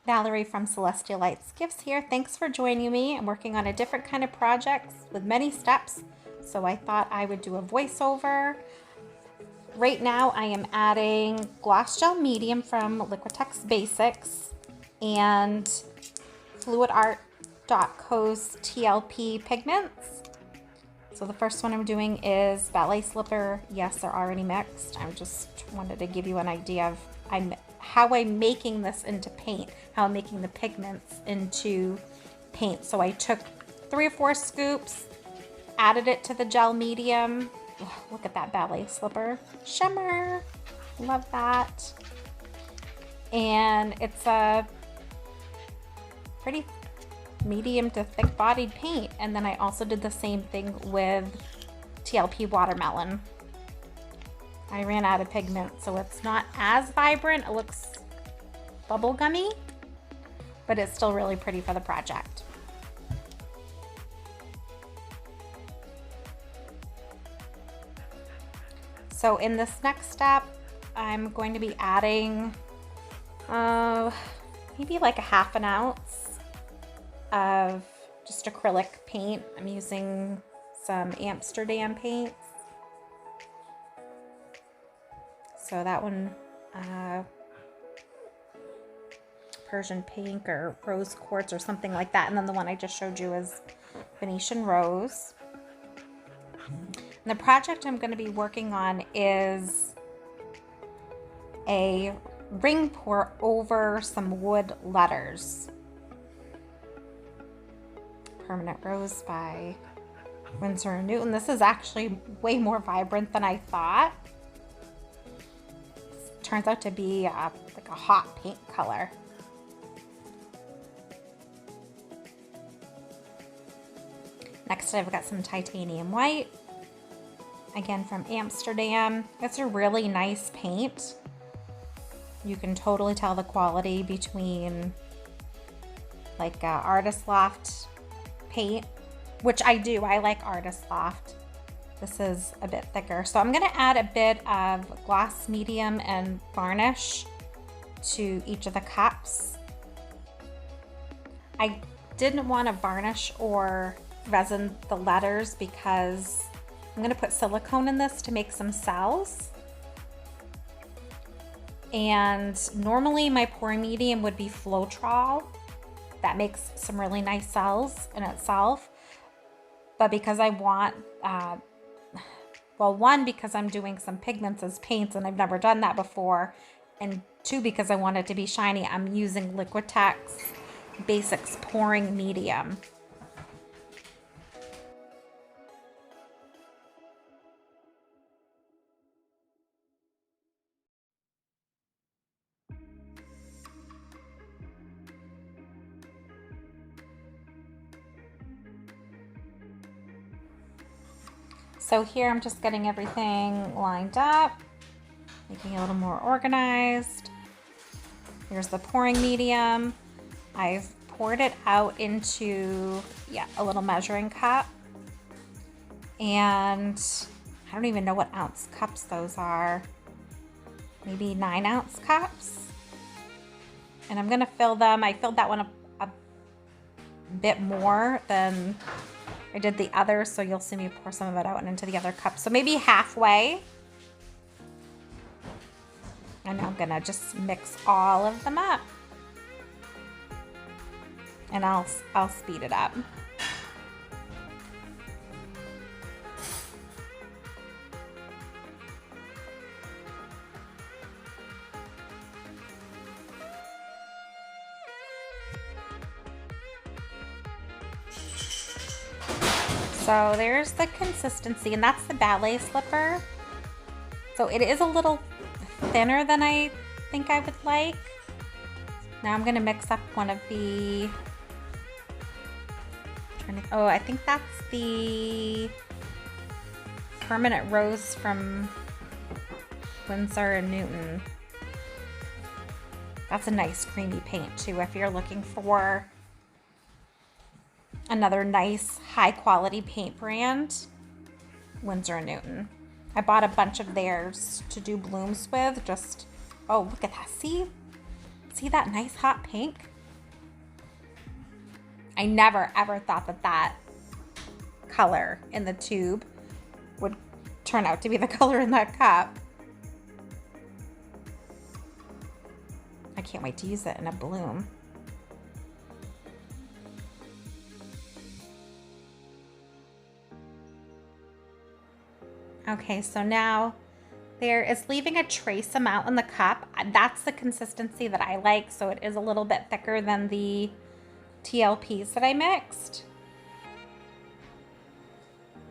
Valerie from Celestial Lights Gifts here. Thanks for joining me. I'm working on a different kind of project with many steps, so I thought I would do a voiceover. Right now I am adding Gloss Gel Medium from Liquitex Basics and Fluid Art.co's TLP pigments. So the first one I'm doing is Ballet Slipper. Yes, they're already mixed. I just wanted to give you an idea of how I'm making this into paint, how I'm making the pigments into paint. So I took 3 or 4 scoops, added it to the gel medium. Oh, look at that Ballet Slipper shimmer. Love that. And it's a pretty medium to thick bodied paint. And then I also did the same thing with TLP Watermelon. I ran out of pigment, so it's not as vibrant. It looks bubblegummy, but it's still really pretty for the project. So in this next step, I'm going to be adding maybe like a ½ ounce of just acrylic paint. I'm using some Amsterdam paints. So that one, Persian pink or rose quartz or something like that. And then the one I just showed you is Venetian rose. And the project I'm going to be working on is a ring pour over some wood letters. Permanent Rose by Winsor & Newton. This is actually way more vibrant than I thought. Turns out to be like a hot paint color. Next I've got some titanium white, again from Amsterdam. It's a really nice paint. You can totally tell the quality between like Artist Loft paint, which I do. I like Artist Loft. This is a bit thicker. So I'm going to add a bit of gloss medium and varnish to each of the cups. I didn't want to varnish or resin the letters because I'm going to put silicone in this to make some cells. And normally my pouring medium would be Floetrol. That makes some really nice cells in itself. But because I want well, 1, because I'm doing some pigments as paints and I've never done that before, and 2, because I want it to be shiny, I'm using Liquitex Basics pouring medium. So here I'm just getting everything lined up, making it a little more organized. Here's the pouring medium. I've poured it out into, a little measuring cup. And I don't even know what ounce cups those are. Maybe 9-ounce cups. And I'm gonna fill them. I filled that one a bit more than I did the other, so you'll see me pour some of it out and into the other cup. So maybe halfway. And I'm gonna just mix all of them up. And I'll speed it up. So there's the consistency, and that's the Ballet Slipper. So it is a little thinner than I think I would like. Now I'm gonna mix up one of the, I think that's the Permanent Rose from Winsor & Newton. That's a nice creamy paint too if you're looking for another nice high quality paint brand. Winsor & Newton. I bought a bunch of theirs to do blooms with. Just, oh, look at that. See that nice hot pink? I never ever thought that that color in the tube would turn out to be the color in that cup. I can't wait to use it in a bloom. Okay, so now there is leaving a trace amount in the cup. That's the consistency that I like, so it is a little bit thicker than the TLPs that I mixed.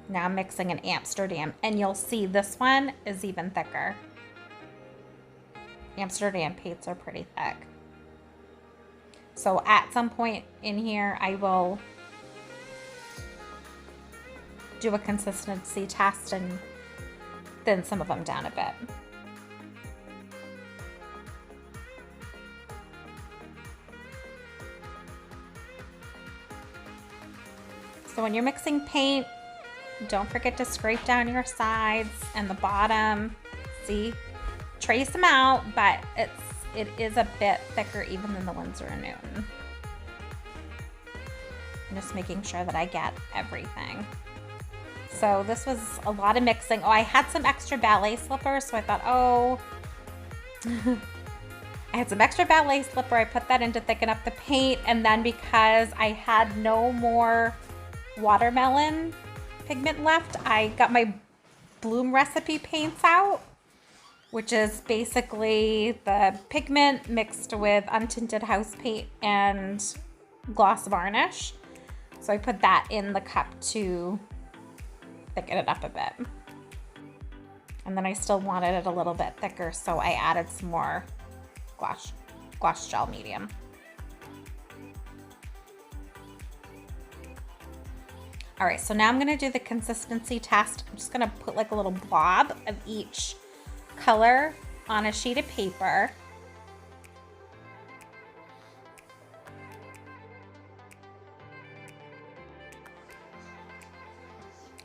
Now I'm mixing an Amsterdam, and you'll see this one is even thicker. Amsterdam paints are pretty thick. So at some point in here, I will do a consistency test and thin some of them down a bit. So when you're mixing paint, don't forget to scrape down your sides and the bottom. See, trace them out, but it is a bit thicker even than the Winsor & Newton. I'm just making sure that I get everything. So this was a lot of mixing. Oh, I had some extra ballet slippers, so I thought, oh, I had some extra ballet slipper. I put that in to thicken up the paint, and then because I had no more watermelon pigment left, I got my bloom recipe paints out, which is basically the pigment mixed with untinted house paint and gloss varnish. So I put that in the cup to thicken it up a bit. And then I still wanted it a little bit thicker, so I added some more gloss gel medium. All right, so now I'm gonna do the consistency test. I'm just gonna put like a little blob of each color on a sheet of paper.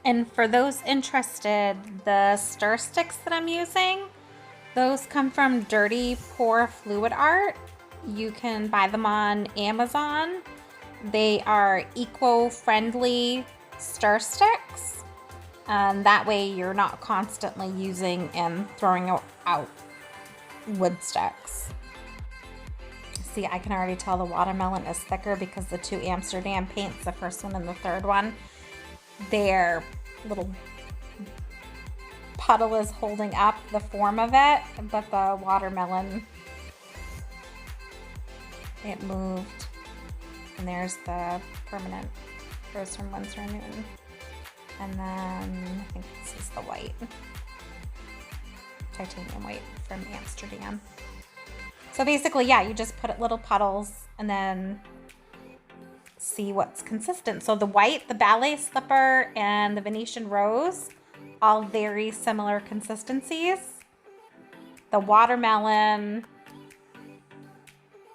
And for those interested, the stir sticks that I'm using, those come from Dirty Pour Fluid Art. You can buy them on Amazon. They are eco-friendly stir sticks. And that way you're not constantly using and throwing out wood sticks. See, I can already tell the watermelon is thicker because the two Amsterdam paints, the first one and the third one, their little puddle is holding up the form of it, but the watermelon, it moved. And there's the permanent rose from Winsor & Newton. And then I think this is the white, titanium white from Amsterdam. So basically, yeah, you just put it little puddles and then see what's consistent. So the white, the ballet slipper, and the Venetian rose, all very similar consistencies. The watermelon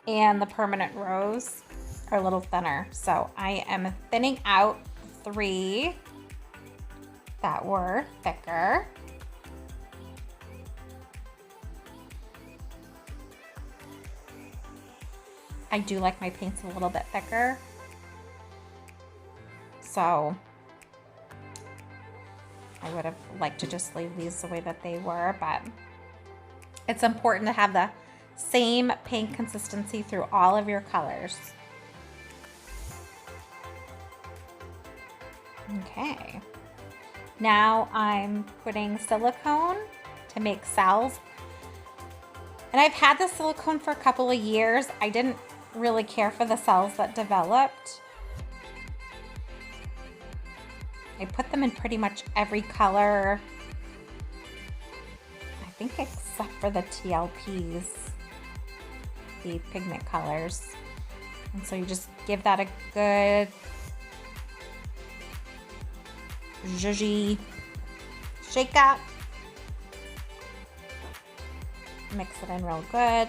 and the permanent rose are a little thinner. So I am thinning out 3 that were thicker. I do like my paints a little bit thicker. So I would have liked to just leave these the way that they were, but it's important to have the same paint consistency through all of your colors. Okay. Now I'm putting silicone to make cells. And I've had the silicone for a couple of years. I didn't really care for the cells that developed. I put them in pretty much every color, I think except for the TLPs, the pigment colors. And so you just give that a good zhuzhy shake up. Mix it in real good.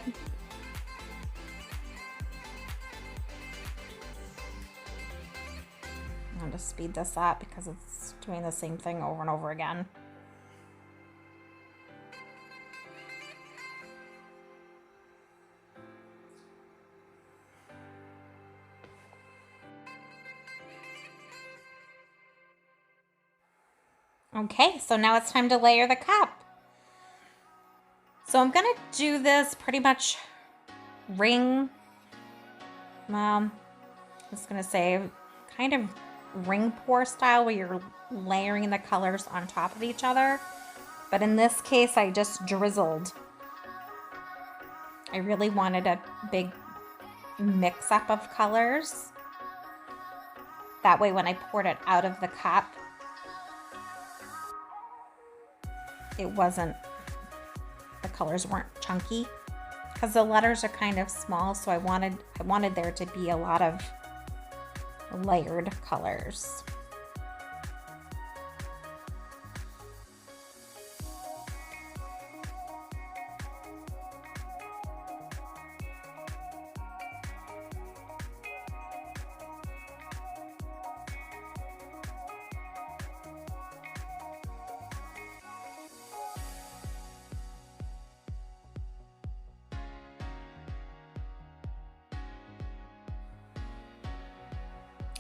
I'll just speed this up because it's doing the same thing over and over again. Okay, so now it's time to layer the cup. So I'm gonna do this pretty much ring, I was gonna say kind of ring pour style where you're layering the colors on top of each other. But in this case, I just drizzled. I really wanted a big mix up of colors. That way when I poured it out of the cup, the colors weren't chunky, because the letters are kind of small, so I wanted there to be a lot of layered colors.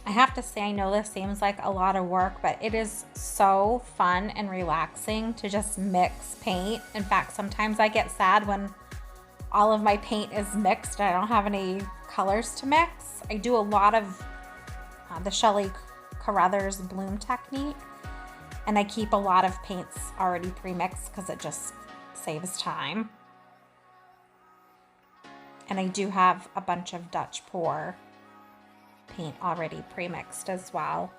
I have to say, I know this seems like a lot of work, but it is so fun and relaxing to just mix paint. In fact, sometimes I get sad when all of my paint is mixed and I don't have any colors to mix. I do a lot of the Shelley Carruthers bloom technique, and I keep a lot of paints already pre-mixed because it just saves time. And I do have a bunch of Dutch pour paint already pre-mixed as well.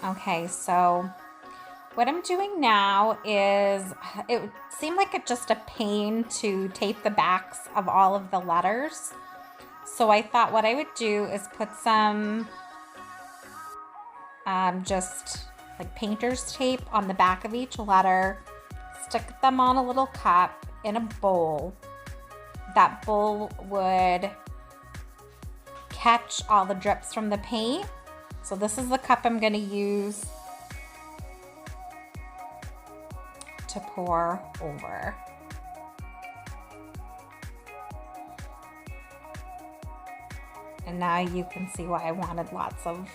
Okay, so what I'm doing now is, it seemed like it's just a pain to tape the backs of all of the letters. So I thought what I would do is put some just like painter's tape on the back of each letter, stick them on a little cup in a bowl. That bowl would catch all the drips from the paint. So this is the cup I'm going to use to pour over. And now you can see why I wanted lots of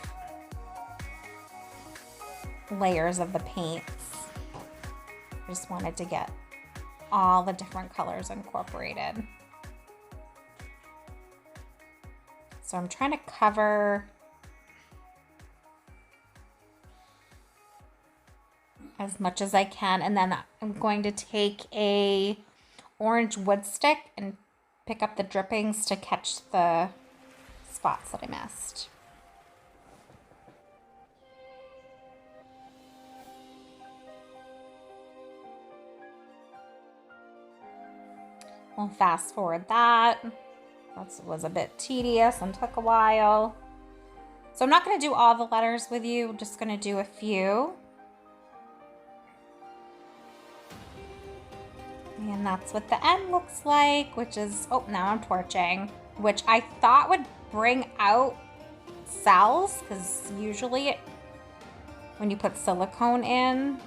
layers of the paints. I just wanted to get all the different colors incorporated. So I'm trying to cover as much as I can, and then I'm going to take a orange wood stick and pick up the drippings to catch the spots that I missed. We'll fast forward that. That was a bit tedious and took a while. So I'm not going to do all the letters with you. I'm just going to do a few. And that's what the end looks like, which is, oh, now I'm torching, which I thought would bring out cells, because usually when you put silicone in,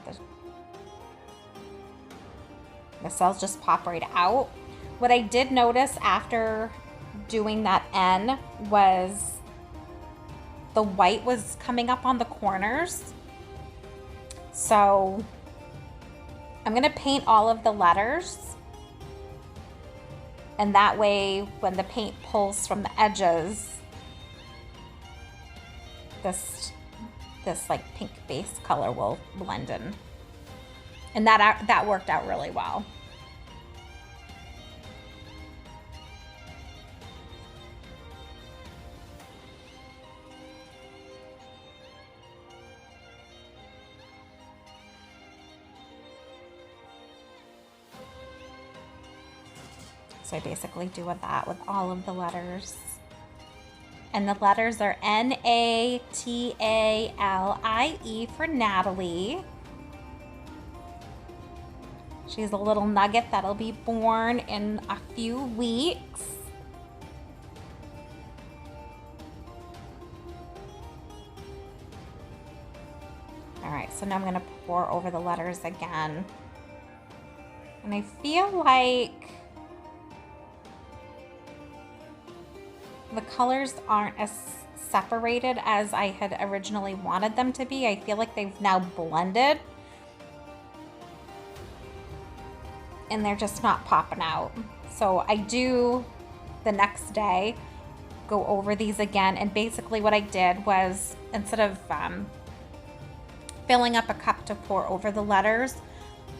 the cells just pop right out. What I did notice after doing that N was the white was coming up on the corners. So I'm going to paint all of the letters. And that way, when the paint pulls from the edges, this like pink base color will blend in. And that worked out really well. So I basically do that with all of the letters. And the letters are N-A-T-A-L-I-E for Natalie. She's a little nugget that'll be born in a few weeks. All right, so now I'm gonna pour over the letters again. And I feel like the colors aren't as separated as I had originally wanted them to be. I feel like they've now blended and they're just not popping out. So I do the next day go over these again, and basically what I did was, instead of filling up a cup to pour over the letters,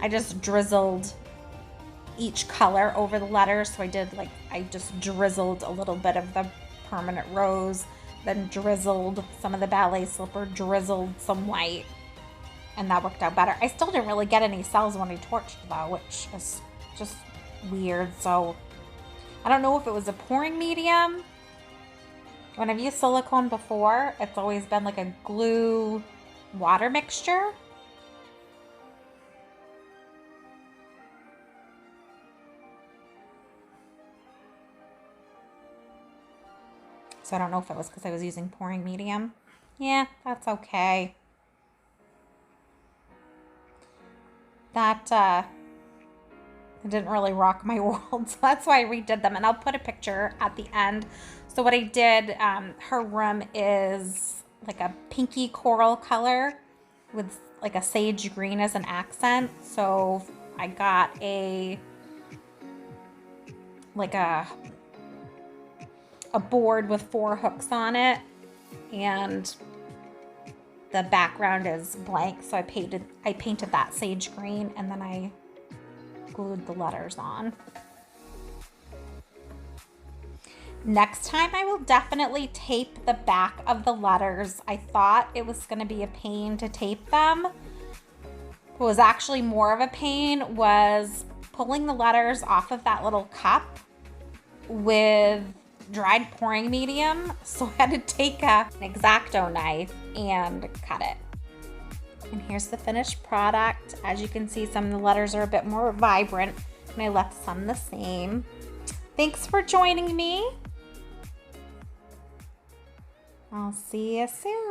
I just drizzled each color over the letters. So I just drizzled a little bit of the permanent rose, then drizzled some of the ballet slipper, drizzled some white, and that worked out better. I still didn't really get any cells when I torched though, which is just weird. So I don't know if it was a pouring medium. When I've used silicone before, it's always been like a glue water mixture. So I don't know if it was because I was using pouring medium. Yeah, that's okay. That it didn't really rock my world, so that's why I redid them, and I'll put a picture at the end. So what I did, her room is like a pinky coral color with like a sage green as an accent. So I got a board with 4 hooks on it, and the background is blank. So I painted that sage green, and then I glued the letters on. Next time I will definitely tape the back of the letters. I thought it was going to be a pain to tape them. What was actually more of a pain was pulling the letters off of that little cup with dried pouring medium. So I had to take an X-Acto knife and cut it. And here's the finished product. As you can see, some of the letters are a bit more vibrant, and I left some the same. Thanks for joining me. I'll see you soon.